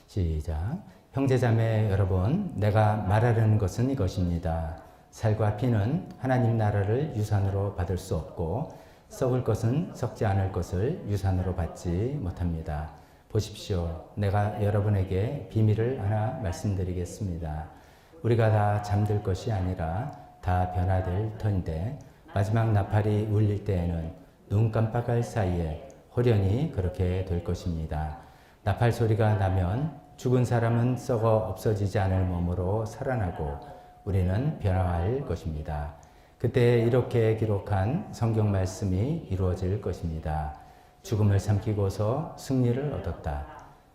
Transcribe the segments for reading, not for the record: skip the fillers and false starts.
시작. 형제자매 여러분, 내가 말하려는 것은 이것입니다. 살과 피는 하나님 나라를 유산으로 받을 수 없고 썩을 것은 썩지 않을 것을 유산으로 받지 못합니다. 보십시오. 내가 여러분에게 비밀을 하나 말씀드리겠습니다. 우리가 다 잠들 것이 아니라 다 변화될 터인데 마지막 나팔이 울릴 때에는 눈 깜빡할 사이에 호련히 그렇게 될 것입니다. 나팔 소리가 나면 죽은 사람은 썩어 없어지지 않을 몸으로 살아나고 우리는 변화할 것입니다. 그때 이렇게 기록한 성경 말씀이 이루어질 것입니다. 죽음을 삼키고서 승리를 얻었다.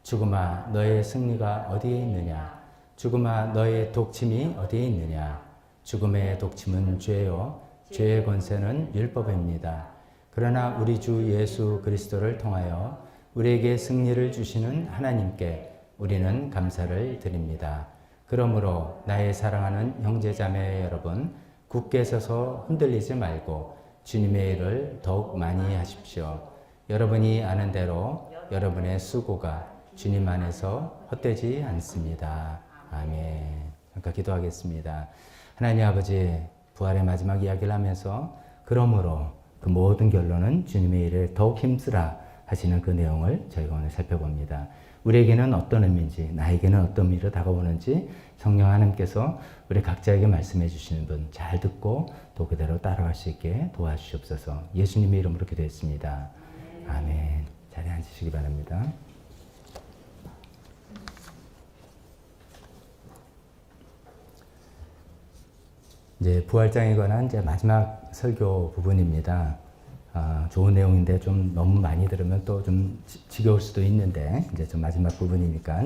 죽음아, 너의 승리가 어디에 있느냐? 죽음아, 너의 독침이 어디에 있느냐? 죽음의 독침은 죄요, 죄의 권세는 율법입니다. 그러나 우리 주 예수 그리스도를 통하여 우리에게 승리를 주시는 하나님께 우리는 감사를 드립니다. 그러므로 나의 사랑하는 형제자매 여러분, 굳게 서서 흔들리지 말고 주님의 일을 더욱 많이 하십시오. 여러분이 아는 대로 여러분의 수고가 주님 안에서 헛되지 않습니다. 아멘. 잠깐 기도하겠습니다. 하나님 아버지, 부활의 마지막 이야기를 하면서 그러므로 그 모든 결론은 주님의 일을 더욱 힘쓰라 하시는 그 내용을 저희가 오늘 살펴봅니다. 우리에게는 어떤 의미인지, 나에게는 어떤 의미로 다가오는지 성령 하나님께서 우리 각자에게 말씀해 주시는 분 잘 듣고 또 그대로 따라갈 수 있게 도와주시옵소서. 예수님의 이름으로 기도했습니다. 아멘. 자리에 앉으시기 바랍니다. 이제 부활장에 관한 이제 마지막 설교 부분입니다. 좋은 내용인데 좀 너무 많이 들으면 또 좀 지겨울 수도 있는데 이제 좀 마지막 부분이니까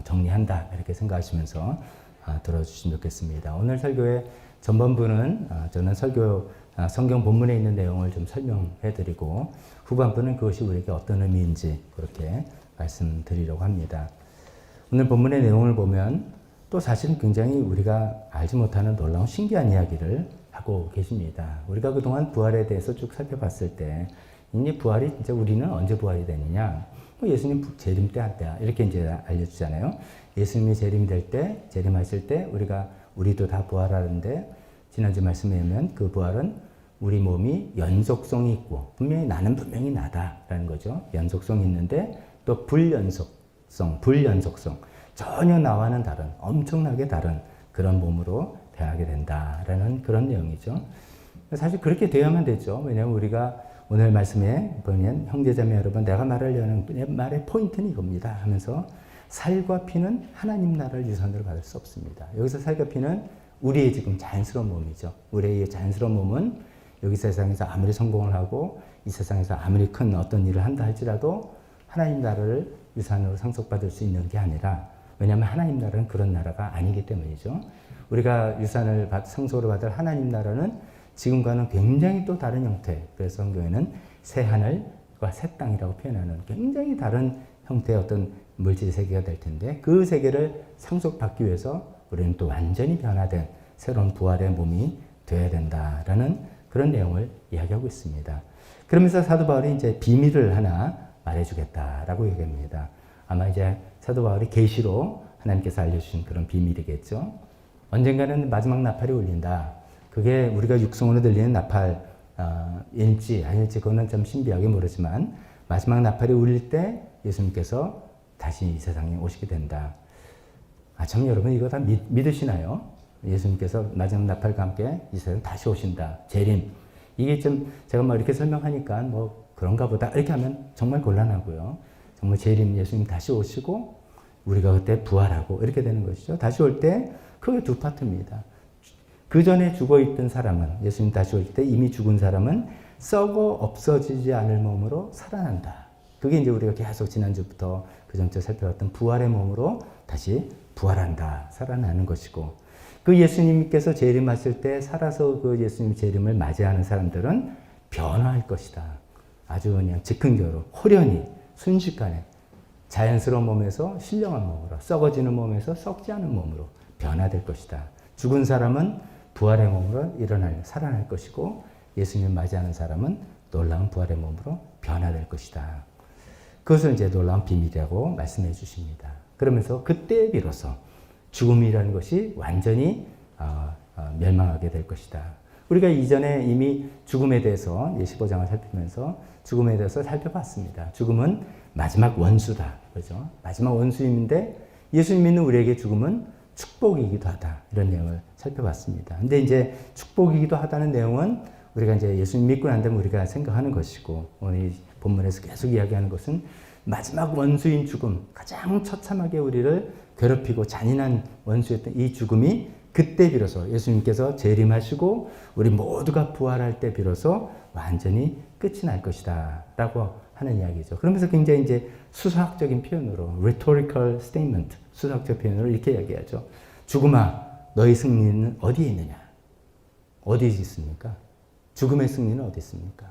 정리한다 이렇게 생각하시면서 들어주시면 좋겠습니다. 오늘 설교의 전반부는 저는 성경 본문에 있는 내용을 좀 설명해드리고 후반부는 그것이 우리에게 어떤 의미인지 그렇게 말씀드리려고 합니다. 오늘 본문의 내용을 보면 또 사실은 굉장히 우리가 알지 못하는 놀라운 신기한 이야기를 하고 계십니다. 우리가 그동안 부활에 대해서 쭉 살펴봤을 때 이제 부활이 이제 우리는 언제 부활이 되느냐? 예수님 재림 때 한때야 이렇게 이제 알려주잖아요. 예수님이 재림될 때, 재림하실 때 우리도 다 부활하는데 지난주 말씀에 의하면 그 부활은 우리 몸이 연속성이 있고 분명히 나는 분명히 나다라는 거죠. 연속성이 있는데 또 불연속성 전혀 나와는 다른 엄청나게 다른 그런 몸으로 변하게 된다라는 그런 내용이죠. 사실 그렇게 되어야만 되죠. 왜냐하면 우리가 오늘 말씀에 보면 형제자매 여러분 내가 말하려는 내 말의 포인트는 이겁니다 하면서 살과 피는 하나님 나라를 유산으로 받을 수 없습니다. 여기서 살과 피는 우리의 지금 자연스러운 몸이죠. 우리의 자연스러운 몸은 여기 세상에서 아무리 성공을 하고 이 세상에서 아무리 큰 어떤 일을 한다 할지라도 하나님 나라를 유산으로 상속받을 수 있는 게 아니라 왜냐하면 하나님 나라는 그런 나라가 아니기 때문이죠. 우리가 유산을 상속으로 받을 하나님 나라는 지금과는 굉장히 또 다른 형태. 그래서 성경에는 새 하늘과 새 땅이라고 표현하는 굉장히 다른 형태의 어떤 물질 세계가 될 텐데 그 세계를 상속받기 위해서 우리는 또 완전히 변화된 새로운 부활의 몸이 되어야 된다라는 그런 내용을 이야기하고 있습니다. 그러면서 사도 바울이 이제 비밀을 하나 말해주겠다라고 얘기합니다. 아마 이제 사도 바울이 계시로 하나님께서 알려주신 그런 비밀이겠죠. 언젠가는 마지막 나팔이 울린다. 그게 우리가 육성으로 들리는 나팔일지 아닐지 그거는 좀 신비하게 모르지만 마지막 나팔이 울릴 때 예수님께서 다시 이 세상에 오시게 된다. 참 여러분 이거 다 믿으시나요? 예수님께서 마지막 나팔과 함께 이 세상 다시 오신다. 재림. 이게 좀 제가 뭐 이렇게 설명하니까 뭐 그런가 보다 이렇게 하면 정말 곤란하고요. 정말 재림 예수님 다시 오시고 우리가 그때 부활하고 이렇게 되는 것이죠. 다시 올 때 크게 두 파트입니다. 그 전에 죽어있던 사람은 예수님 다시 올 때 이미 죽은 사람은 썩어 없어지지 않을 몸으로 살아난다. 그게 이제 우리가 계속 지난주부터 그 전부터 살펴봤던 부활의 몸으로 다시 부활한다. 살아나는 것이고 그 예수님께서 재림하실 때 살아서 그 예수님 재림을 맞이하는 사람들은 변화할 것이다. 아주 그냥 즉흥적으로 호련히 순식간에 자연스러운 몸에서 신령한 몸으로 썩어지는 몸에서 썩지 않은 몸으로 변화될 것이다. 죽은 사람은 부활의 몸으로 살아날 것이고 예수님을 맞이하는 사람은 놀라운 부활의 몸으로 변화될 것이다. 그것을 이제 놀라운 비밀이라고 말씀해 주십니다. 그러면서 그때 비로소 죽음이라는 것이 완전히 멸망하게 될 것이다. 우리가 이전에 이미 죽음에 대해서 15장을 살피면서 죽음에 대해서 살펴봤습니다. 죽음은 마지막 원수다. 그죠? 마지막 원수임인데 예수님 믿는 우리에게 죽음은 축복이기도 하다. 이런 내용을 살펴봤습니다. 근데 이제 축복이기도 하다는 내용은 우리가 이제 예수님 믿고 난 다음에 우리가 생각하는 것이고, 오늘 이 본문에서 계속 이야기하는 것은 마지막 원수인 죽음, 가장 처참하게 우리를 괴롭히고 잔인한 원수였던 이 죽음이 그때 비로소 예수님께서 재림하시고 우리 모두가 부활할 때 비로소 완전히 끝이 날 것이다 라고 하는 이야기죠. 그러면서 굉장히 이제 수사학적인 표현으로 rhetorical statement, 수사학적 표현으로 이렇게 이야기하죠. 죽음아, 너희 승리는 어디에 있느냐? 어디에 있습니까? 죽음의 승리는 어디 있습니까?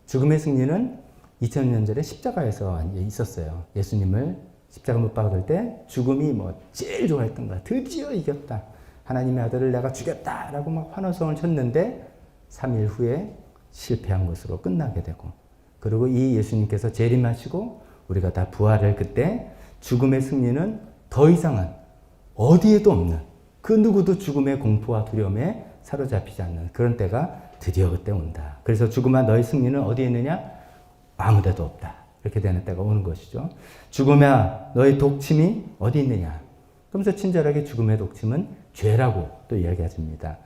죽음의 승리는 2000년 전에 십자가에서 있었어요. 예수님을 십자가 못 박을 때 죽음이 뭐 제일 좋아했던 거야. 드디어 이겼다. 하나님의 아들을 내가 죽였다. 라고 막 환호성을 쳤는데 3일 후에 실패한 것으로 끝나게 되고, 그리고 이 예수님께서 재림하시고 우리가 다 부활을 그때 죽음의 승리는 더 이상은 어디에도 없는, 그 누구도 죽음의 공포와 두려움에 사로잡히지 않는 그런 때가 드디어 그때 온다. 그래서 죽음아 너의 승리는 어디에 있느냐? 아무데도 없다. 이렇게 되는 때가 오는 것이죠. 죽음아 너의 독침이 어디 있느냐? 그러면서 친절하게 죽음의 독침은 죄라고 또 이야기하십니다.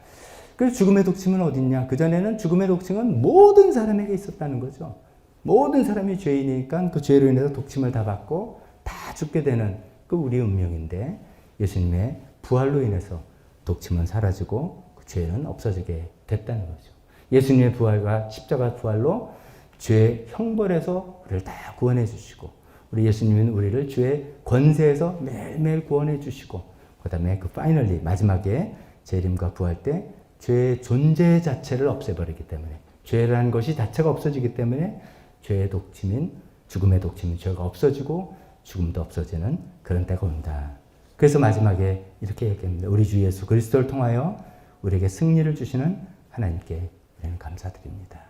그래서 죽음의 독침은 어디 있냐? 그전에는 죽음의 독침은 모든 사람에게 있었다는 거죠. 모든 사람이 죄인이니까 그 죄로 인해서 독침을 다 받고 다 죽게 되는 그 우리의 운명인데, 예수님의 부활로 인해서 독침은 사라지고 그 죄는 없어지게 됐다는 거죠. 예수님의 부활과 십자가 부활로 죄 형벌에서 우리를 다 구원해 주시고, 우리 예수님은 우리를 죄의 권세에서 매일매일 구원해 주시고, 그 다음에 그 파이널리 마지막에 재림과 부활 때 죄의 존재 자체를 없애버리기 때문에, 죄라는 것이 자체가 없어지기 때문에 죄의 독침인 죽음의 독침인 죄가 없어지고 죽음도 없어지는 그런 때가 온다. 그래서 마지막에 이렇게 얘기합니다. 우리 주 예수 그리스도를 통하여 우리에게 승리를 주시는 하나님께 우리는 감사드립니다.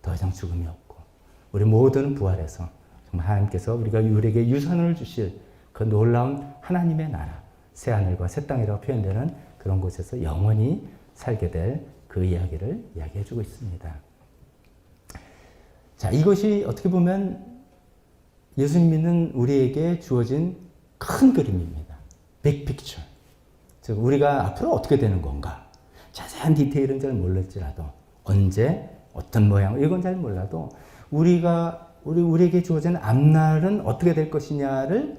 더 이상 죽음이 없고 우리 모두는 부활해서 정말 하나님께서 우리에게 유산을 주실 그 놀라운 하나님의 나라, 새 하늘과 새 땅이라고 표현되는 그런 곳에서 영원히 살게 될 그 이야기를 이야기해주고 있습니다. 자, 이것이 어떻게 보면 예수님 믿는 우리에게 주어진 큰 그림입니다. 빅 픽처. 즉 우리가 앞으로 어떻게 되는 건가? 자세한 디테일은 잘 몰랐지라도, 언제 어떤 모양 이건 잘 몰라도 우리에게 주어진 앞날은 어떻게 될 것이냐를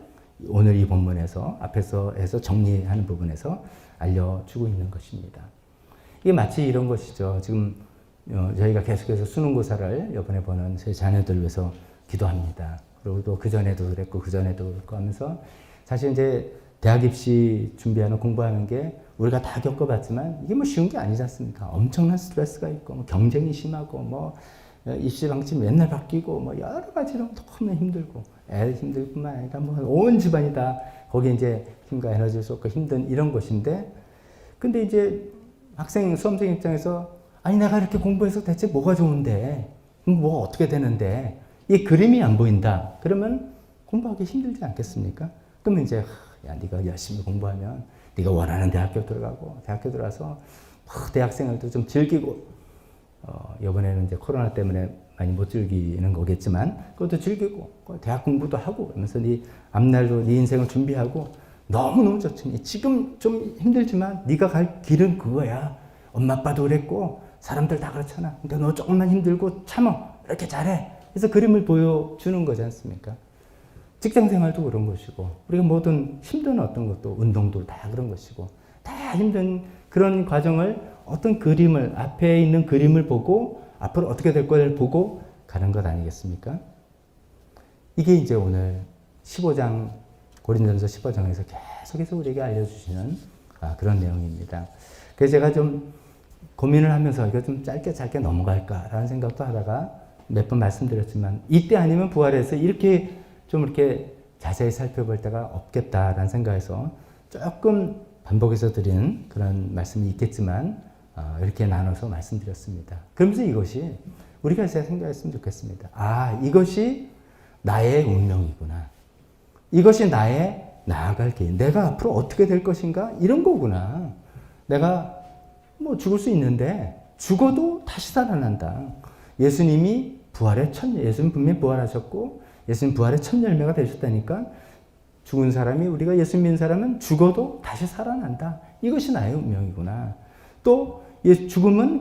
오늘 이 본문에서 앞에서 해서 정리하는 부분에서 알려주고 있는 것입니다. 이게 마치 이런 것이죠. 지금 저희가 계속해서 수능고사를 이번에 보는 저희 자녀들 위해서 기도합니다. 그리고 또 그전에도 그랬고 그전에도 그렇고 하면서, 사실 이제 대학 입시 준비하는 공부하는 게 우리가 다 겪어봤지만 이게 뭐 쉬운 게 아니지 않습니까? 엄청난 스트레스가 있고 뭐 경쟁이 심하고 뭐 입시 방침 맨날 바뀌고 뭐 여러 가지로 너무 힘들고, 애들 힘들 뿐만 아니라 뭐 온 집안이 다 거기에 이제 힘과 에너지를 쏟고 힘든 이런 것인데, 근데 이제 수험생 입장에서 아니 내가 이렇게 공부해서 대체 뭐가 좋은데, 뭐 어떻게 되는데 이 그림이 안 보인다. 그러면 공부하기 힘들지 않겠습니까? 그러면 이제 야 네가 열심히 공부하면 네가 원하는 대학교 들어가고, 대학교 들어가서 대학생활도 좀 즐기고, 이번에는 이제 코로나 때문에 많이 못 즐기는 거겠지만 그것도 즐기고 대학 공부도 하고 그러면서 네 앞날도 네 인생을 준비하고 너무너무 좋지. 지금 좀 힘들지만 네가 갈 길은 그거야. 엄마 아빠도 그랬고 사람들 다 그렇잖아. 그러니까 너 조금만 힘들고 참어. 이렇게 잘해. 그래서 그림을 보여주는 거지 않습니까? 직장 생활도 그런 것이고, 우리가 모든 힘든 어떤 것도, 운동도 다 그런 것이고, 다 힘든 그런 과정을 어떤 그림을, 앞에 있는 그림을 보고 앞으로 어떻게 될 거를 보고 가는 것 아니겠습니까? 이게 이제 오늘 15장, 고린도전서 15장에서 계속해서 우리에게 알려주시는 그런 내용입니다. 그래서 제가 좀 고민을 하면서 이거 좀 짧게 넘어갈까라는 생각도 하다가 몇 번 말씀드렸지만, 이때 아니면 부활해서 이렇게 자세히 살펴볼 때가 없겠다라는 생각에서 조금 반복해서 드리는 그런 말씀이 있겠지만 이렇게 나눠서 말씀드렸습니다. 그러면서 이것이 우리가 생각했으면 좋겠습니다. 아, 이것이 나의 운명이구나. 이것이 나의 나아갈 길, 내가 앞으로 어떻게 될 것인가? 이런 거구나. 내가 뭐 죽을 수 있는데 죽어도 다시 살아난다. 예수님이 예수님 분명히 부활하셨고 예수님 부활의 첫 열매가 되셨다니까 죽은 사람이 우리가 예수 믿는 사람은 죽어도 다시 살아난다. 이것이 나의 운명이구나. 또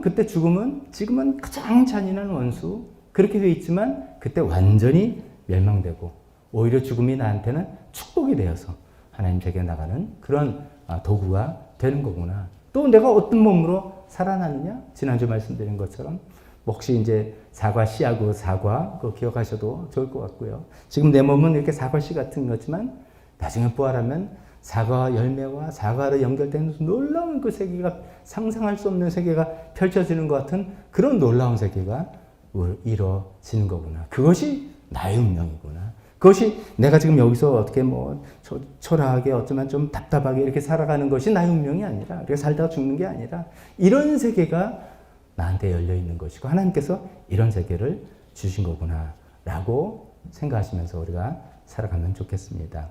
그때 죽음은 지금은 가장 잔인한 원수 그렇게 되어 있지만 그때 완전히 멸망되고 오히려 죽음이 나한테는 축복이 되어서 하나님 세계에 나가는 그런 도구가 되는 거구나. 또 내가 어떤 몸으로 살아나느냐? 지난주 말씀드린 것처럼 혹시 이제 사과 씨하고 사과 그거 기억하셔도 좋을 것 같고요. 지금 내 몸은 이렇게 사과 씨 같은 거지만 나중에 부활하면 사과 열매와 사과로 연결된 놀라운 그 세계가 상상할 수 없는 세계가 펼쳐지는 것 같은 그런 놀라운 세계가 이루어지는 거구나. 그것이 나의 운명이구나. 그것이 내가 지금 여기서 어떻게 뭐 초라하게 어쩌면 좀 답답하게 이렇게 살아가는 것이 나의 운명이 아니라 이렇게 살다가 죽는 게 아니라 이런 세계가 나한테 열려 있는 것이고 하나님께서 이런 세계를 주신 거구나 라고 생각하시면서 우리가 살아가면 좋겠습니다.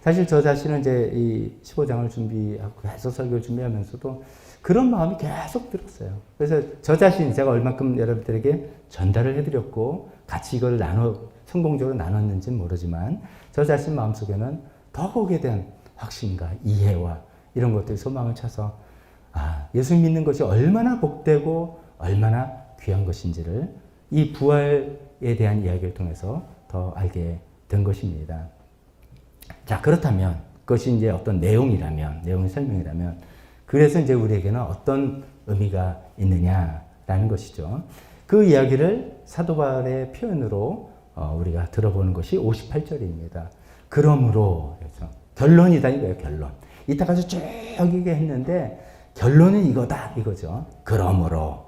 사실 저 자신은 이제 이 15장을 준비하고 계속 설교를 준비하면서도 그런 마음이 계속 들었어요. 그래서 저 자신 제가 얼마큼 여러분들에게 전달을 해드렸고 같이 이걸 성공적으로 나눴는지는 모르지만 저 자신 마음속에는 더 거기에 대한 확신과 이해와 이런 것들이 소망을 차서 예수 믿는 것이 얼마나 복되고 얼마나 귀한 것인지를 이 부활에 대한 이야기를 통해서 더 알게 된 것입니다. 자, 그렇다면 그것이 이제 어떤 내용의 설명이라면 그래서 이제 우리에게는 어떤 의미가 있느냐라는 것이죠. 그 이야기를 사도 바울의 표현으로 우리가 들어보는 것이 58절입니다. 그러므로 그래서 결론이다 이거예요. 결론. 이따까지 쭉 얘기했는데 결론은 이거다 이거죠. 그러므로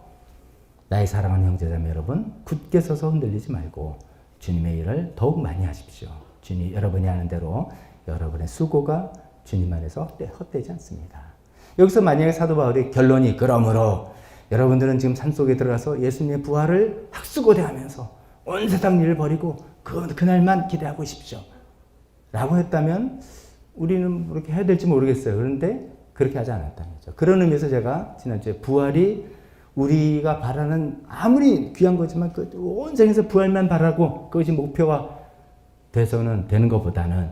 나의 사랑하는 형제자매 여러분 굳게 서서 흔들리지 말고 주님의 일을 더욱 많이 하십시오. 여러분이 하는 대로 여러분의 수고가 주님 안에서 헛되지 않습니다. 여기서 만약에 사도 바울의 결론이 그러므로 여러분들은 지금 산속에 들어가서 예수님의 부활을 학수고대하면서 온 세상 일을 버리고 그날만 기대하고 있십시오. 라고 했다면 우리는 그렇게 해야 될지 모르겠어요. 그런데 그렇게 하지 않았다는 거죠. 그런 의미에서 제가 지난주에 부활이 우리가 바라는 아무리 귀한 거지만 온 세상에서 부활만 바라고 그것이 목표가 돼서는 되는 것보다는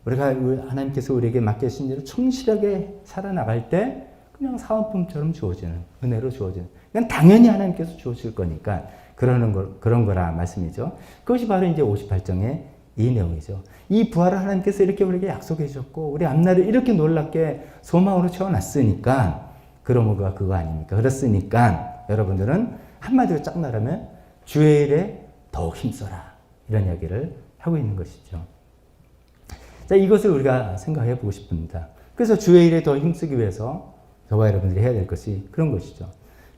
우리가 하나님께서 우리에게 맡기신 일을 충실하게 살아나갈 때 그냥 사은품처럼 주어지는 은혜로 주어지는 그냥 당연히 하나님께서 주어질 거니까 그런 거라 말씀이죠. 그것이 바로 이제 58장의 이 내용이죠. 이 부활을 하나님께서 이렇게 우리에게 약속해 주셨고 우리 앞날을 이렇게 놀랍게 소망으로 채워놨으니까 그러므로가 그거 아닙니까? 그렇으니까 여러분들은 한마디로 쫙 말하면 주의 일에 더욱 힘써라 이런 이야기를 하고 있는 것이죠. 자, 이것을 우리가 생각해 보고 싶습니다. 그래서 주의 일에 더 힘쓰기 위해서 저와 여러분들이 해야 될 것이 그런 것이죠.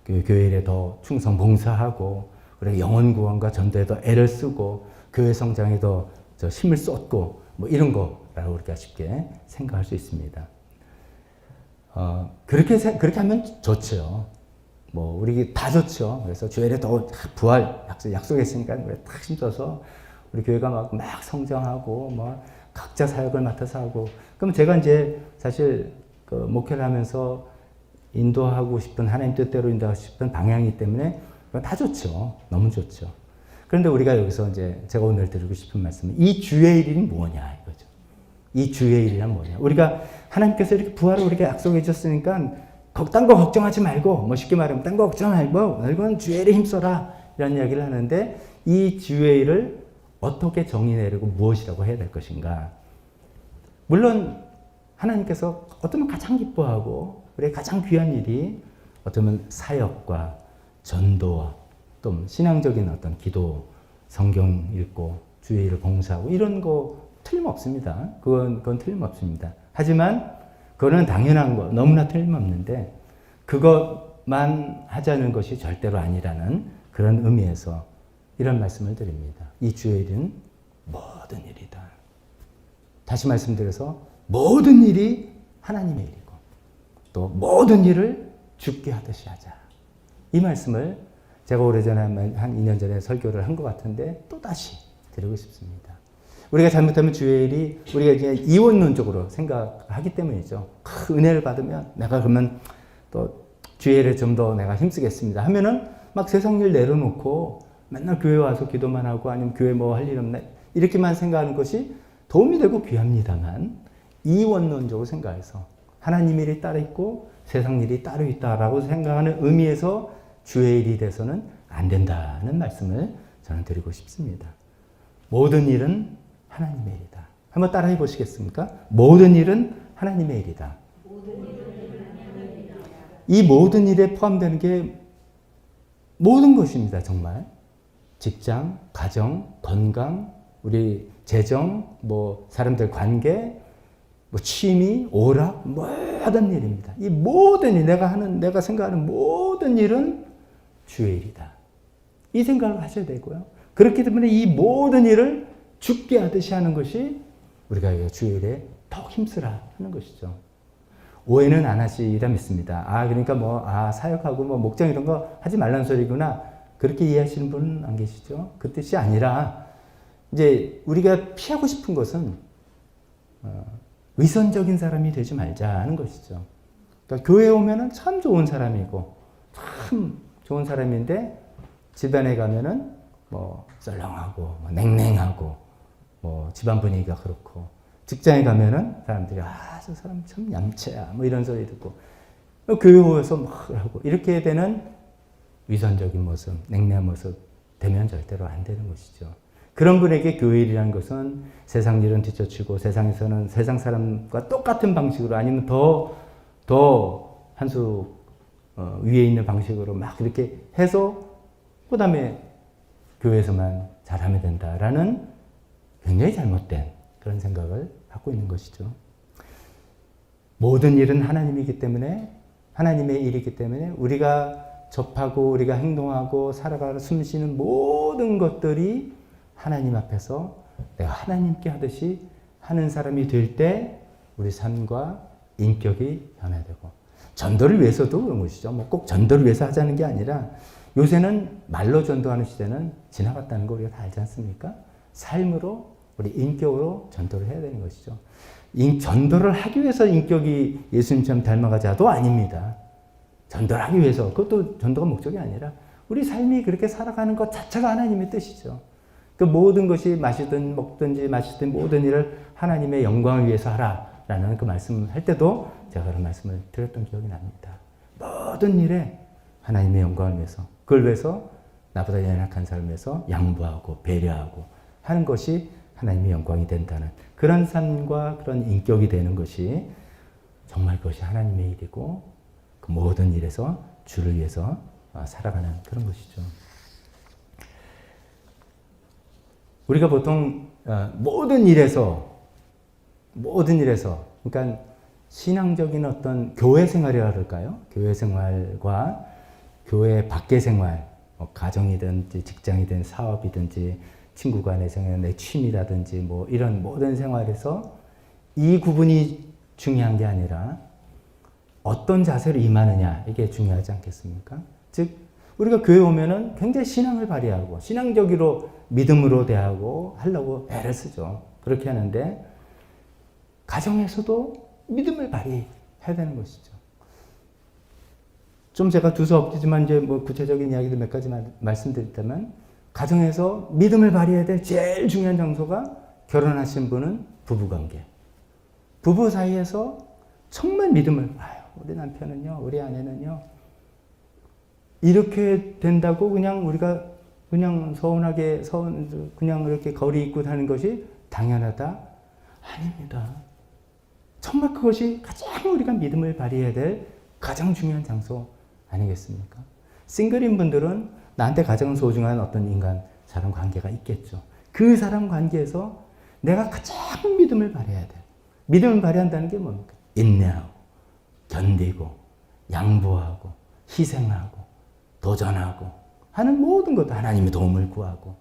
교회 일에 더 충성 봉사하고 우리가 영혼 구원과 전도에 더 애를 쓰고 교회 성장에 더 힘을 쏟고 뭐 이런 거라고 우리가 쉽게 생각할 수 있습니다. 그렇게 하면 좋죠. 뭐 우리 다 좋죠. 그래서 주의 일에 더 부활 약속했으니까 우리 딱 힘써서 우리 교회가 막 성장하고 뭐 각자 사역을 맡아서 하고 그럼 제가 이제 사실 그 목회를 하면서 인도하고 싶은 하나님 뜻대로 인도하고 싶은 방향이기 때문에 다 좋죠. 너무 좋죠. 그런데 우리가 여기서 이제 제가 오늘 드리고 싶은 말씀은 이 주의 일이 뭐냐 이거죠. 이 주의 일이란 뭐냐. 우리가 하나님께서 이렇게 부활을 우리에게 약속해 주셨으니까 딴 거 걱정하지 말고 뭐 쉽게 말하면 딴 거 걱정 말고 이건 주의 일에 힘써라 이런 이야기를 하는데 이 주의 일을 어떻게 정의 내리고 무엇이라고 해야 될 것인가. 물론 하나님께서 어쩌면 가장 기뻐하고 우리의 가장 귀한 일이 어쩌면 사역과 전도와 또 신앙적인 어떤 기도, 성경 읽고 주의 일을 봉사하고 이런 거 틀림없습니다. 그건 틀림없습니다. 하지만 그거는 당연한 거 너무나 틀림없는데 그것만 하자는 것이 절대로 아니라는 그런 의미에서 이런 말씀을 드립니다. 이 주의 일은 모든 일이다. 다시 말씀드려서 모든 일이 하나님의 일이고 또 모든 일을 주께 하듯이 하자. 이 말씀을 제가 오래전에 한 2년 전에 설교를 한 것 같은데 또다시 드리고 싶습니다. 우리가 잘못하면 주일이 우리가 그냥 이원론적으로 생각하기 때문이죠. 은혜를 받으면 내가 그러면 또 주일에 좀 더 내가 힘쓰겠습니다 하면은 막 세상 일 내려놓고 맨날 교회 와서 기도만 하고 아니면 교회 뭐 할 일 없나 이렇게만 생각하는 것이 도움이 되고 귀합니다만 이원론적으로 생각해서 하나님 일이 따로 있고 세상 일이 따로 있다라고 생각하는 의미에서 주의 일이 돼서는 안 된다는 말씀을 저는 드리고 싶습니다. 모든 일은 하나님의 일이다. 한번 따라해 보시겠습니까? 모든 일은 하나님의 일이다. 이 모든 일에 포함되는 게 모든 것입니다. 정말 직장, 가정, 건강, 우리 재정, 뭐 사람들 관계, 뭐 취미, 오락, 모든 일입니다. 이 모든 일, 내가 생각하는 모든 일은 주의 일이다. 이 생각을 하셔야 되고요. 그렇기 때문에 이 모든 일을 죽게 하듯이 하는 것이 우리가 주의 일에 더욱 힘쓰라 하는 것이죠. 오해는 안 하시리라 믿습니다. 그러니까 사역하고 목장 이런 거 하지 말라는 소리구나. 그렇게 이해하시는 분은 안 계시죠? 그 뜻이 아니라 이제 우리가 피하고 싶은 것은 위선적인 사람이 되지 말자 하는 것이죠. 그러니까 교회에 오면은 참 좋은 사람이고 참 좋은 사람인데 집안에 가면은 썰렁하고 냉랭하고 집안 분위기가 그렇고 직장에 가면은 사람들이 저 사람 참 얌체야 이런 소리 듣고 교회 오면서 막 하고 이렇게 되는 위선적인 모습, 냉랭한 모습 되면 절대로 안 되는 것이죠. 그런 분에게 교회일이라는 것은 세상 일은 뒤처치고 세상에서는 세상 사람과 똑같은 방식으로 아니면 더 한 수 위에 있는 방식으로 막 이렇게 해서 그 다음에 교회에서만 잘하면 된다라는 굉장히 잘못된 그런 생각을 갖고 있는 것이죠. 모든 일은 하나님이기 때문에 하나님의 일이기 때문에 우리가 접하고 우리가 행동하고 살아가는 숨쉬는 모든 것들이 하나님 앞에서 내가 하나님께 하듯이 하는 사람이 될 때 우리 삶과 인격이 변화되고 전도를 위해서도 그런 것이죠. 꼭 전도를 위해서 하자는 게 아니라 요새는 말로 전도하는 시대는 지나갔다는 거 우리가 다 알지 않습니까? 삶으로 우리 인격으로 전도를 해야 되는 것이죠. 전도를 하기 위해서 인격이 예수님처럼 닮아가자도 아닙니다. 전도를 하기 위해서 그것도 전도가 목적이 아니라 우리 삶이 그렇게 살아가는 것 자체가 하나님의 뜻이죠. 그 모든 것이 마시든 먹든지 마시든 모든 일을 하나님의 영광을 위해서 하라라는 그 말씀을 할 때도 제가 그런 말씀을 드렸던 기억이 납니다. 모든 일에 하나님의 영광을 위해서 그걸 위해서 나보다 연약한 사람을 위해서 양보하고 배려하고 하는 것이 하나님의 영광이 된다는 그런 삶과 그런 인격이 되는 것이 정말 그것이 하나님의 일이고 그 모든 일에서 주를 위해서 살아가는 그런 것이죠. 우리가 보통 모든 일에서 그러니까 신앙적인 어떤 교회 생활이라 그럴까요? 교회 생활과 교회 밖의 생활, 가정이든지 직장이든 사업이든지 친구 간의 생활, 내 취미라든지 이런 모든 생활에서 이 구분이 중요한 게 아니라 어떤 자세로 임하느냐 이게 중요하지 않겠습니까? 즉 우리가 교회 오면은 굉장히 신앙을 발휘하고 신앙적으로 믿음으로 대하고 하려고 애를 쓰죠. 그렇게 하는데 가정에서도 믿음을 발휘해야 되는 것이죠. 좀 제가 두서없지만 이제 구체적인 이야기들 몇 가지 말씀드렸다면 가정에서 믿음을 발휘해야 될 제일 중요한 장소가 결혼하신 분은 부부관계. 부부 사이에서 정말 믿음을 우리 남편은요, 우리 아내는요 이렇게 된다고 그냥 우리가 그냥 그냥 이렇게 거리 있고 하는 것이 당연하다? 아닙니다. 정말 그것이 가장 우리가 믿음을 발휘해야 될 가장 중요한 장소 아니겠습니까? 싱글인 분들은 나한테 가장 소중한 어떤 사람 관계가 있겠죠. 그 사람 관계에서 내가 가장 믿음을 발휘해야 돼. 믿음을 발휘한다는 게 뭡니까? 인내하고, 견디고, 양보하고, 희생하고, 도전하고 하는 모든 것도 하나님의 도움을 구하고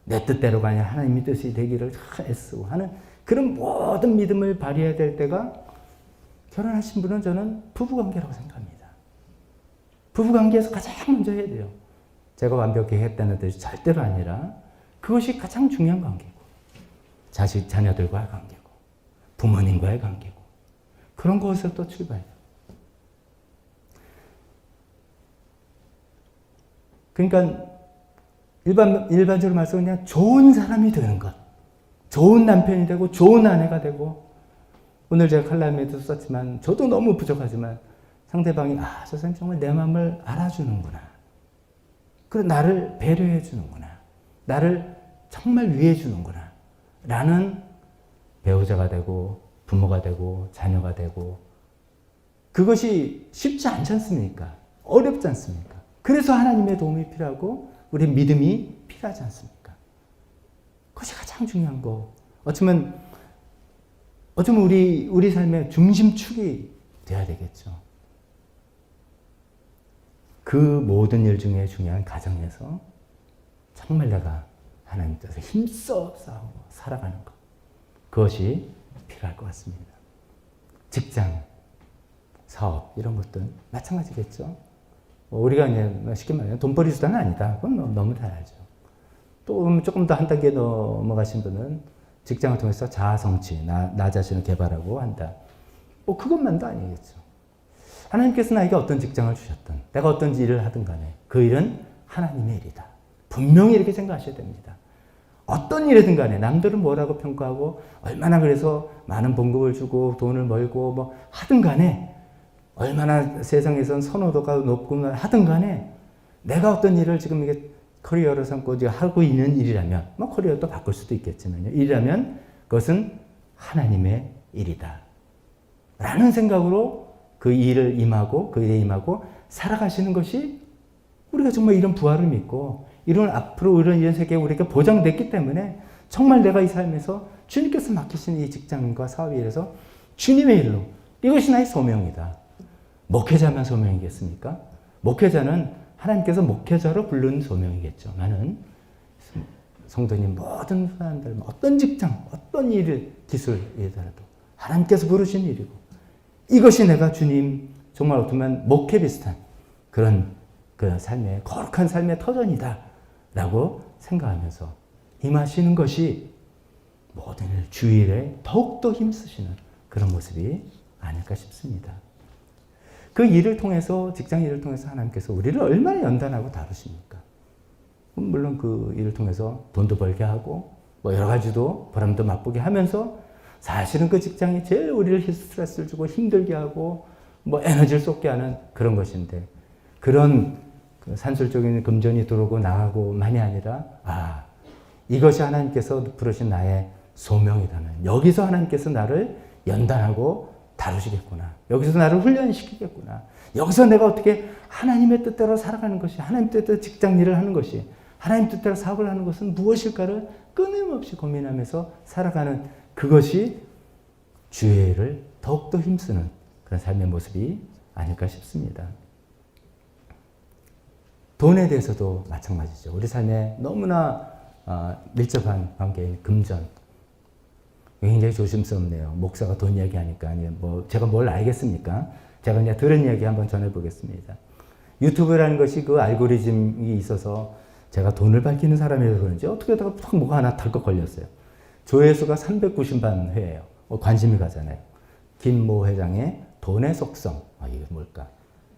내 뜻대로가 아니라 하나님의 뜻이 되기를 애쓰고 하는 그런 모든 믿음을 발휘해야 될 때가 결혼하신 분은 저는 부부관계라고 생각합니다. 부부관계에서 가장 먼저 해야 돼요. 제가 완벽히 했다는 뜻이 절대로 아니라 그것이 가장 중요한 관계고 자녀들과의 관계고, 부모님과의 관계고, 그런 곳에서 또 출발해요. 그러니까 일반적으로 말해서 그냥 좋은 사람이 되는 것, 좋은 남편이 되고 좋은 아내가 되고, 오늘 제가 칼럼에도 썼지만 저도 너무 부족하지만 상대방이 저 사람이 정말 내 마음을 알아주는구나, 그리고 나를 배려해 주는구나, 나를 정말 위해 주는구나 라는 배우자가 되고 부모가 되고 자녀가 되고, 그것이 쉽지 않지 않습니까? 어렵지 않습니까? 그래서 하나님의 도움이 필요하고 우리 믿음이 필요하지 않습니까? 그것이 가장 중요한 거. 어쩌면 우리 삶의 중심축이 돼야 되겠죠. 그 모든 일 중에 중요한 가정에서 정말 내가 하나님 뜻에 힘써 싸우고 살아가는 것, 그것이 필요할 것 같습니다. 직장, 사업 이런 것들 마찬가지겠죠. 우리가 그냥 쉽게 말하면 돈벌이 수단은 아니다. 그건 너무 잘 알죠. 또 조금 더 한 단계 넘어가신 분은 직장을 통해서 자아 성취, 나 자신을 개발하고 한다. 그것만도 아니겠죠. 하나님께서 나에게 어떤 직장을 주셨든, 내가 어떤 일을 하든 간에 그 일은 하나님의 일이다. 분명히 이렇게 생각하셔야 됩니다. 어떤 일이든 간에 남들은 뭐라고 평가하고 얼마나 그래서 많은 봉급을 주고 돈을 벌고 하든 간에, 얼마나 세상에선 선호도가 높고 하든 간에, 내가 어떤 일을 지금 이게 커리어로 삼고 하고 있는 일이라면, 커리어도 바꿀 수도 있겠지만요, 일이라면 그것은 하나님의 일이다 라는 생각으로 그 일을 임하고 그 일에 임하고 살아가시는 것이, 우리가 정말 이런 부활을 믿고 앞으로 이런 세계에 우리가 보장됐기 때문에 정말 내가 이 삶에서 주님께서 맡기신 이 직장과 사업에 의해서 주님의 일로, 이것이 나의 소명이다. 목회자만 소명이겠습니까? 목회자는 하나님께서 목회자로 부른 소명이겠죠. 나는 성도님 모든 사람들, 어떤 직장, 어떤 일을, 기술이더라도 하나님께서 부르신 일이고, 이것이 내가 주님 정말 어쩌면 목회 비슷한 그런 그 삶의, 거룩한 삶의 터전이다 라고 생각하면서 임하시는 것이 모든 일, 주일에 더욱더 힘쓰시는 그런 모습이 아닐까 싶습니다. 그 일을 통해서, 직장 일을 통해서 하나님께서 우리를 얼마나 연단하고 다루십니까? 물론 그 일을 통해서 돈도 벌게 하고 여러 가지도 보람도 맛보게 하면서, 사실은 그 직장이 제일 우리를 스트레스를 주고 힘들게 하고 에너지를 쏟게 하는 그런 것인데, 그런 그 산술적인 금전이 들어오고 나가고만이 아니라, 이것이 하나님께서 부르신 나의 소명이라는, 여기서 하나님께서 나를 연단하고 다루시겠구나, 여기서 나를 훈련시키겠구나, 여기서 내가 어떻게 하나님의 뜻대로 살아가는 것이, 하나님 뜻대로 직장 일을 하는 것이, 하나님 뜻대로 사업을 하는 것은 무엇일까를 끊임없이 고민하면서 살아가는, 그것이 주의 일을 더욱더 힘쓰는 그런 삶의 모습이 아닐까 싶습니다. 돈에 대해서도 마찬가지죠. 우리 삶에 너무나 밀접한 관계인 금전, 굉장히 조심스럽네요. 목사가 돈 이야기하니까. 제가 뭘 알겠습니까? 제가 그냥 들은 이야기 한번 전해보겠습니다. 유튜브라는 것이 그 알고리즘이 있어서 제가 돈을 밝히는 사람이라서 그런지 어떻게 하다가 탁 뭐가 하나 덜컥 걸렸어요. 조회수가 390만 회예요. 관심이 가잖아요. 김모 회장의 돈의 속성. 이게 뭘까?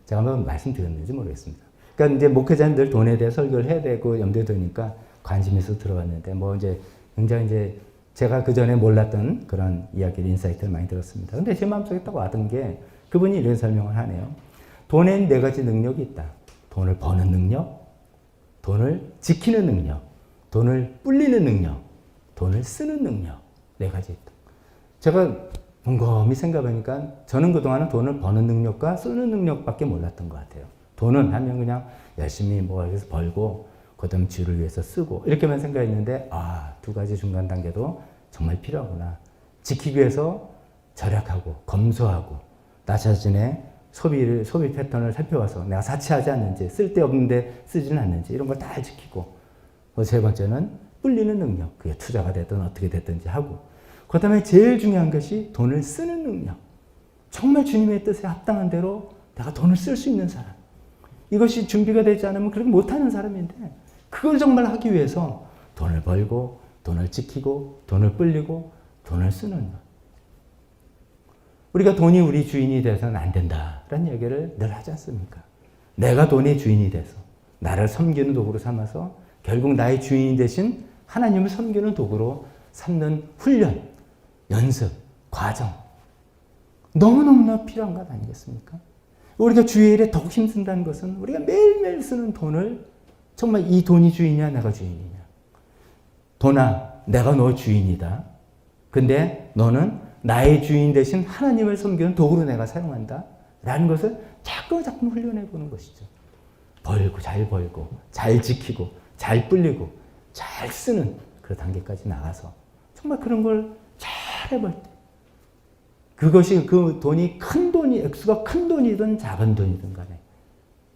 제가 한번 말씀드렸는지 모르겠습니다. 그러니까 이제 목회자는 늘 돈에 대해 설교를 해야 되고 염두에 두니까 관심이 있어서 들어갔는데, 이제 굉장히 이제 제가 그 전에 몰랐던 그런 이야기를, 인사이트를 많이 들었습니다. 근데 제 마음속에 딱 와닿은 게, 그분이 이런 설명을 하네요. 돈에는 4가지 능력이 있다. 돈을 버는 능력, 돈을 지키는 능력, 돈을 불리는 능력, 돈을 쓰는 능력, 4가지 있다. 제가 곰곰이 생각해보니까 저는 그동안은 돈을 버는 능력과 쓰는 능력밖에 몰랐던 것 같아요. 돈은 하면 그냥 열심히 해서 벌고, 그 다음 주를 위해서 쓰고, 이렇게만 생각했는데, 2가지 중간 단계도 정말 필요하구나. 지키기 위해서 절약하고, 검소하고, 나 자신의 소비 패턴을 살펴봐서 내가 사치하지 않는지, 쓸데없는데 쓰지는 않는지, 이런 걸 다 지키고, 세 번째는 불리는 능력. 그게 투자가 됐든 어떻게 됐든지 하고, 그 다음에 제일 중요한 것이 돈을 쓰는 능력. 정말 주님의 뜻에 합당한 대로 내가 돈을 쓸 수 있는 사람. 이것이 준비가 되지 않으면 그렇게 못하는 사람인데, 그걸 정말 하기 위해서 돈을 벌고 돈을 지키고 돈을 불리고 돈을 쓰는 것. 우리가 돈이 우리 주인이 돼서는 안 된다라는 얘기를 늘 하지 않습니까? 내가 돈의 주인이 돼서 나를 섬기는 도구로 삼아서 결국 나의 주인이 되신 하나님을 섬기는 도구로 삼는 훈련, 연습, 과정 너무너무나 필요한 것 아니겠습니까? 우리가 주의 일에 더욱 힘쓴다는 것은 우리가 매일매일 쓰는 돈을 정말 이 돈이 주인이냐 내가 주인이냐. 돈아 내가 너 주인이다. 근데 너는 나의 주인 대신 하나님을 섬기는 도구로 내가 사용한다. 라는 것을 자꾸 훈련해 보는 것이죠. 벌고 잘 벌고 잘 지키고 잘 불리고 잘 쓰는 그 단계까지 나가서 정말 그런 걸 잘 해볼 때 그것이 그 돈이 큰 돈이 액수가 큰 돈이든 작은 돈이든 간에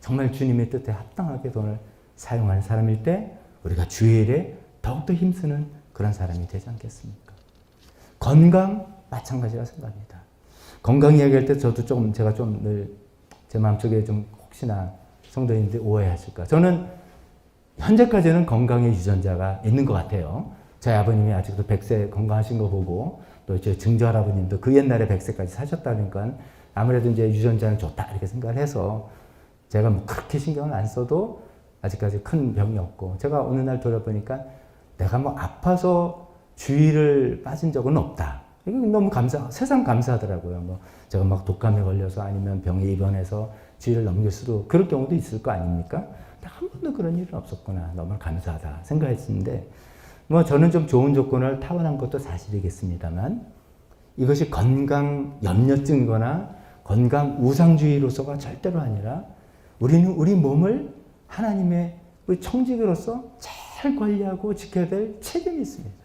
정말 주님의 뜻에 합당하게 돈을 사용하는 사람일 때 우리가 주의 일에 더욱더 힘쓰는 그런 사람이 되지 않겠습니까? 건강 마찬가지라 생각합니다. 건강 이야기할 때 저도 제가 좀 늘 제 마음속에 좀 혹시나 성도님들이 오해하실까. 저는 현재까지는 건강의 유전자가 있는 것 같아요. 저희 아버님이 아직도 100세 건강하신 거 보고 또 제 증조 할아버님도 그 옛날에 100세까지 사셨다니까 아무래도 이제 유전자는 좋다 이렇게 생각을 해서 제가 뭐 그렇게 신경을 안 써도 아직까지 큰 병이 없고 제가 어느 날 돌아보니까 내가 뭐 아파서 주의를 빠진 적은 없다. 이거 너무 세상 감사하더라고요. 뭐 제가 막 독감에 걸려서 아니면 병에 입원해서 주의를 넘길 수도 그럴 경우도 있을 거 아닙니까? 한 번도 그런 일은 없었구나. 너무 감사하다 생각했는데 뭐 저는 좀 좋은 조건을 타고난 것도 사실이겠습니다만 이것이 건강 염려증이거나 건강 우상주의로서가 절대로 아니라 우리는 우리 몸을 하나님의 우리 청지기로서 잘 관리하고 지켜야 될 책임이 있습니다.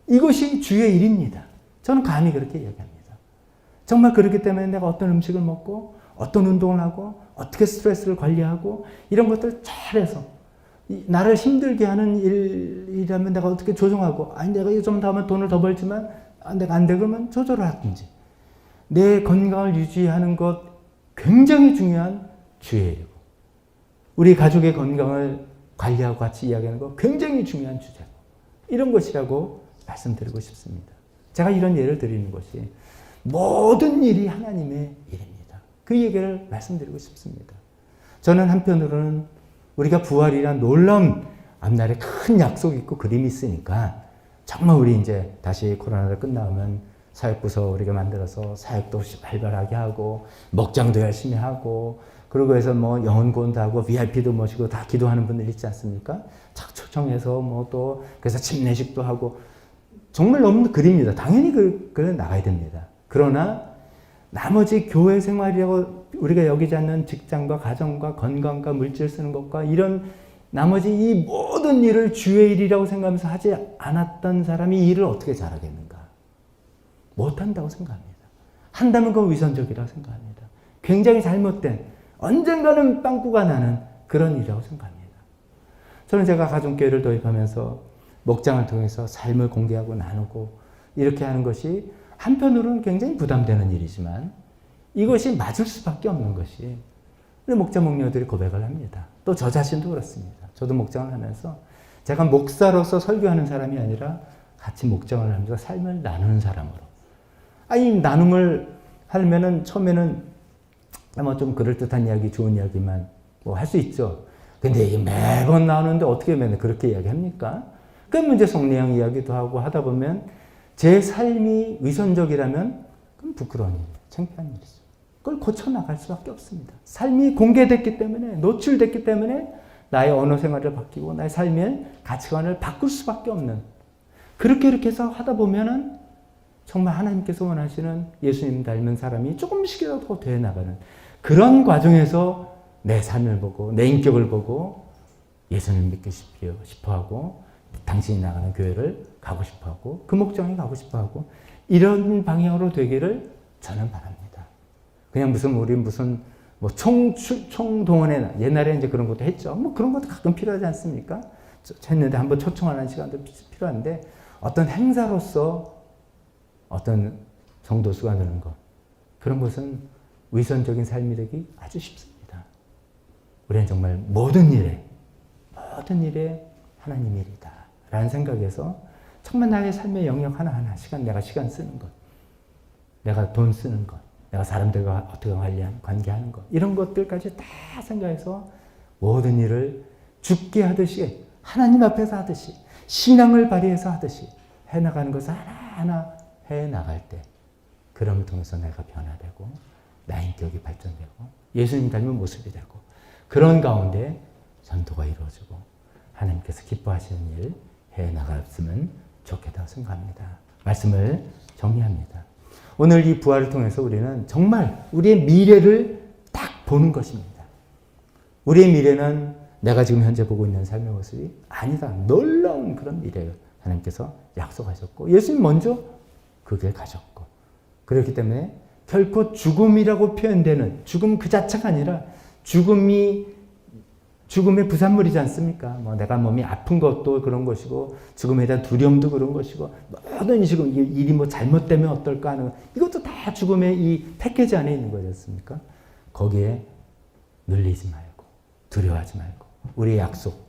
이것이 주의 일입니다. 저는 감히 그렇게 이야기합니다. 정말 그렇기 때문에 내가 어떤 음식을 먹고 어떤 운동을 하고 어떻게 스트레스를 관리하고 이런 것들을 잘해서 나를 힘들게 하는 일이라면 내가 어떻게 조정하고 아니 내가 이 좀 더 하면 돈을 더 벌지만 내가 안 돼 그러면 조절을 하든지 내 건강을 유지하는 것 굉장히 중요한 주의 일이고 우리 가족의 건강을 관리하고 같이 이야기하는 것 굉장히 중요한 주제고 이런 것이라고 말씀드리고 싶습니다. 제가 이런 예를 드리는 것이 모든 일이 하나님의 일입니다. 그 얘기를 말씀드리고 싶습니다. 저는 한편으로는 우리가 부활이란 놀라운 앞날에 큰 약속이 있고 그림이 있으니까 정말 우리 이제 다시 코로나가 끝나면 사역부서 우리가 만들어서 사역도 활발하게 하고 목장도 열심히 하고 그러고 해서 뭐 영혼구원도 하고 VIP도 모시고 다 기도하는 분들 있지 않습니까? 착 초청해서 뭐 또 그래서 침례식도 하고 정말 너무 그립니다. 당연히 그걸 나가야 됩니다. 그러나 나머지 교회 생활이라고 우리가 여기지 않는 직장과 가정과 건강과 물질 쓰는 것과 이런 나머지 이 모든 일을 주의 일이라고 생각하면서 하지 않았던 사람이 이 일을 어떻게 잘하겠는가? 못한다고 생각합니다. 한다면 그건 위선적이라고 생각합니다. 굉장히 잘못된 언젠가는 빵꾸가 나는 그런 일이라고 생각합니다. 저는 제가 가정교회를 도입하면서 목장을 통해서 삶을 공개하고 나누고 이렇게 하는 것이 한편으로는 굉장히 부담되는 일이지만 이것이 맞을 수밖에 없는 것이 우리 목자 목녀들이 고백을 합니다. 또 저 자신도 그렇습니다. 저도 목장을 하면서 제가 목사로서 설교하는 사람이 아니라 같이 목장을 하면서 삶을 나누는 사람으로 이 나눔을 하면은 처음에는 뭐 좀 그럴듯한 이야기 좋은 이야기만 뭐 할 수 있죠. 근데 매번 나누는데 어떻게 맨날 그렇게 이야기합니까? 그럼 이제 성례형 이야기도 하고 하다 보면 제 삶이 위선적이라면 그건 부끄러운 일이에요. 창피한 일이죠. 그걸 고쳐나갈 수밖에 없습니다. 삶이 공개됐기 때문에 노출됐기 때문에 나의 언어 생활을 바뀌고 나의 삶의 가치관을 바꿀 수밖에 없는 그렇게 이렇게 해서 하다 보면은 정말 하나님께서 원하시는 예수님 닮은 사람이 조금씩이라도 더 되어 나가는 그런 과정에서 내 삶을 보고 내 인격을 보고 예수님 믿고 싶어하고 당신이 나가는 교회를 가고 싶어하고 그 목장에 가고 싶어하고 이런 방향으로 되기를 저는 바랍니다. 그냥 우리 뭐 총동원회 옛날에 이제 그런 것도 했죠. 뭐 그런 것도 가끔 필요하지 않습니까? 했는데 한번 초청하는 시간도 필요한데 어떤 행사로서 어떤 성도수가 느는 것 그런 것은 위선적인 삶이 되기 아주 쉽습니다. 우리는 정말 모든 일에 하나님 일이다 라는 생각에서 정말 나의 삶의 영역 하나하나, 내가 시간 쓰는 것, 내가 돈 쓰는 것, 내가 사람들과 어떻게 관계하는 것, 이런 것들까지 다 생각해서 모든 일을 죽게 하듯이, 하나님 앞에서 하듯이, 신앙을 발휘해서 하듯이 해나가는 것을 하나하나 해나갈 때, 그럼을 통해서 내가 변화되고 나의 인격이 발전되고 예수님 닮은 모습이 되고, 그런 가운데 전도가 이루어지고 하나님께서 기뻐하시는 일 해나갔으면 좋겠다고 생각합니다. 말씀을 정리합니다. 오늘 이 부활을 통해서 우리는 정말 우리의 미래를 딱 보는 것입니다. 우리의 미래는 내가 지금 현재 보고 있는 삶의 모습이 아니다. 놀라운 그런 미래를 하나님께서 약속하셨고, 예수님 먼저 그 길 가셨고, 그렇기 때문에 결코 죽음이라고 표현되는 죽음 그 자체가 아니라 죽음의 부산물이지 않습니까? 내가 몸이 아픈 것도 그런 것이고, 죽음에 대한 두려움도 그런 것이고, 모든 지금 일이 잘못되면 어떨까 하는 것, 이것도 다 죽음의 이 패키지 안에 있는 거지 않습니까? 거기에 눌리지 말고, 두려워하지 말고, 우리의 약속,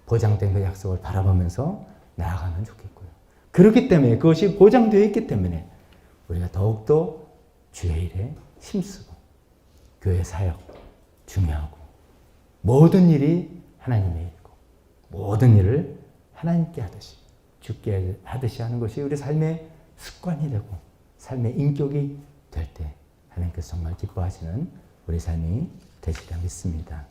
보장된 그 약속을 바라보면서 나아가면 좋겠고요. 그렇기 때문에, 그것이 보장되어 있기 때문에 우리가 더욱더 주의 일에 힘쓰고, 교회 사역 중요하고, 모든 일이 하나님의 일이고, 모든 일을 하나님께 하듯이, 주께 하듯이 하는 것이 우리 삶의 습관이 되고 삶의 인격이 될 때 하나님께서 정말 기뻐하시는 우리 삶이 되시리라 믿습니다.